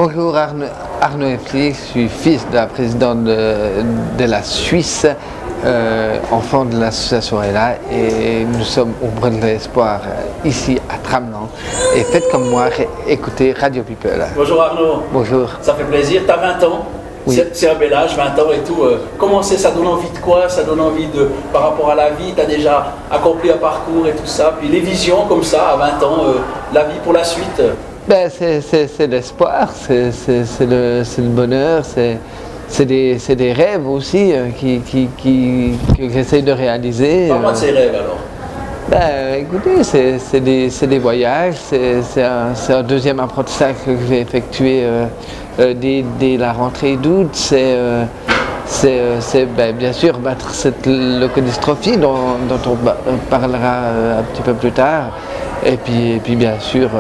Bonjour Arnaud Efli, je suis fils de la présidente de la Suisse, enfant de l'association ELA, et nous sommes au Brun de l'Espoir ici à Tramelan. Et faites comme moi, écoutez Radio People. Bonjour Arnaud. Bonjour. Ça fait plaisir, tu as 20 ans. Oui. C'est un bel âge, 20 ans et tout. Comment c'est, ça donne envie de quoi? Ça donne envie de, par rapport à la vie, tu as déjà accompli un parcours et tout ça. Puis les visions comme ça, à 20 ans, la vie pour la suite. Ben, c'est l'espoir, c'est le bonheur, c'est des rêves aussi que j'essaye de réaliser. Parle-moi de ces rêves alors. Ben, écoutez, c'est des voyages, c'est un deuxième apprentissage que je vais effectuer dès la rentrée d'août. C'est bien sûr battre cette leucodystrophie dont on parlera un petit peu plus tard. Et puis bien sûr,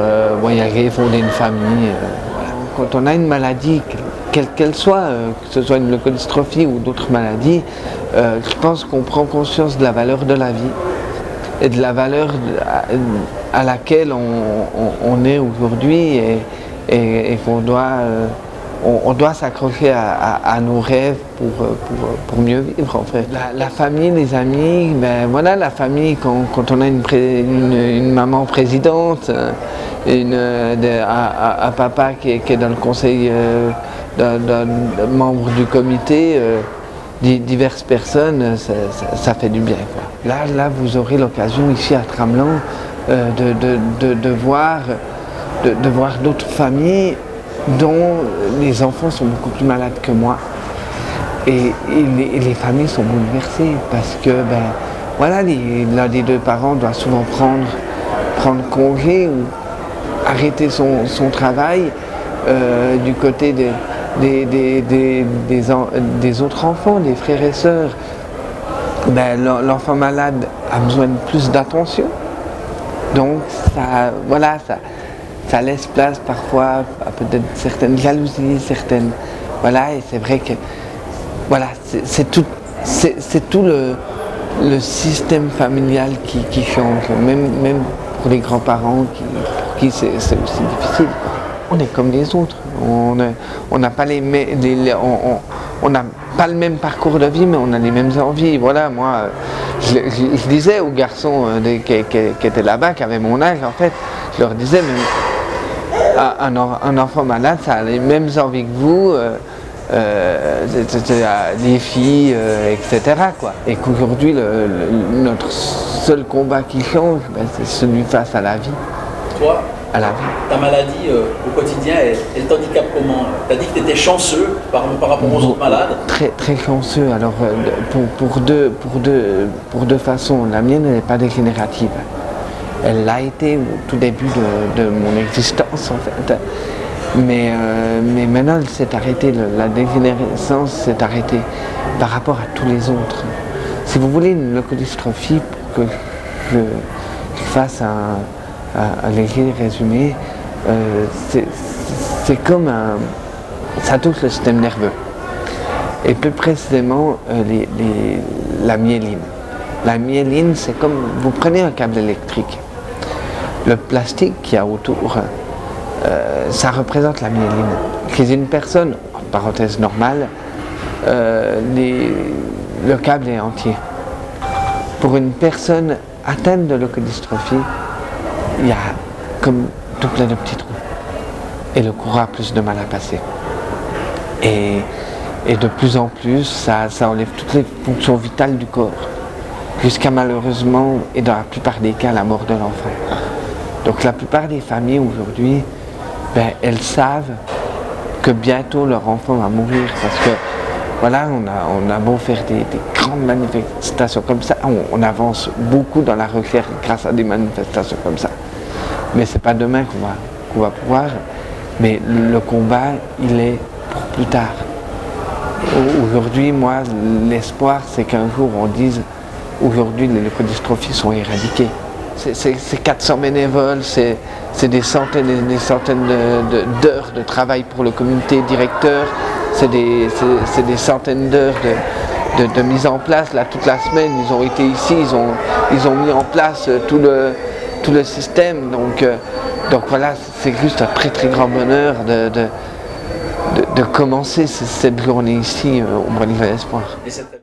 voyager, fonder une famille. Voilà. Quand on a une maladie, quelle qu'elle soit, que ce soit une leucodystrophie ou d'autres maladies, je pense qu'on prend conscience de la valeur de la vie et de la valeur à laquelle on est aujourd'hui et qu'on doit... On doit s'accrocher à nos rêves pour mieux vivre en fait. La famille, les amis, ben voilà, la famille, quand on a une maman présidente, un papa qui est dans le conseil d'un membre du comité, diverses personnes, ça fait du bien, quoi. Là, vous aurez l'occasion ici à Tramelan de voir d'autres familles dont les enfants sont beaucoup plus malades que moi et les familles sont bouleversées parce que voilà, l'un des deux parents doit souvent prendre congé ou arrêter son travail du côté des autres enfants, des frères et sœurs. L'enfant malade a besoin de plus d'attention, donc ça laisse place parfois à peut-être certaines jalousies, voilà, et c'est vrai que voilà, c'est tout le système familial qui change, même pour les grands-parents pour qui c'est aussi difficile. On est comme les autres, on n'a pas on n'a pas le même parcours de vie, mais on a les mêmes envies. Voilà, moi, je disais aux garçons qui étaient là-bas, qui avaient mon âge, en fait, je leur disais, mais un enfant malade, ça a les mêmes envies que vous, les filles, etc., quoi. Et qu'aujourd'hui, notre seul combat qui change, c'est celui face à la vie. Toi, à la vie. Ta maladie au quotidien, elle t'handicape comment? Tu as dit que tu étais chanceux par rapport aux autres malades? Très, très chanceux. Alors, pour deux façons. La mienne, elle n'est pas dégénérative. Elle l'a été au tout début de mon existence en fait. Mais maintenant elle s'est arrêtée, la dégénérescence s'est arrêtée par rapport à tous les autres. Si vous voulez une leucodystrophie, pour que je fasse un léger résumé, c'est comme ça touche le système nerveux. Et plus précisément la myéline. La myéline, c'est comme vous prenez un câble électrique. Le plastique qu'il y a autour, ça représente la myéline. Chez une personne, en parenthèse normale, le câble est entier. Pour une personne atteinte de leucodystrophie, il y a comme tout plein de petits trous. Et le courant a plus de mal à passer. Et de plus en plus, ça enlève toutes les fonctions vitales du corps. Jusqu'à malheureusement, et dans la plupart des cas, la mort de l'enfant. Donc la plupart des familles aujourd'hui, elles savent que bientôt leur enfant va mourir parce que voilà, on a beau faire des grandes manifestations comme ça, on avance beaucoup dans la recherche grâce à des manifestations comme ça. Mais c'est pas demain qu'on va pouvoir, mais le combat, il est pour plus tard. Aujourd'hui, moi, l'espoir, c'est qu'un jour on dise aujourd'hui les leucodystrophies sont éradiquées. C'est 400 bénévoles, c'est des centaines et des centaines d'heures de travail pour le comité directeur, c'est des centaines d'heures de mise en place. Là, toute la semaine, ils ont été ici, ils ont mis en place tout le système. Donc voilà, c'est juste un très très grand bonheur de commencer cette journée ici au Mois de l'Espoir. Et cette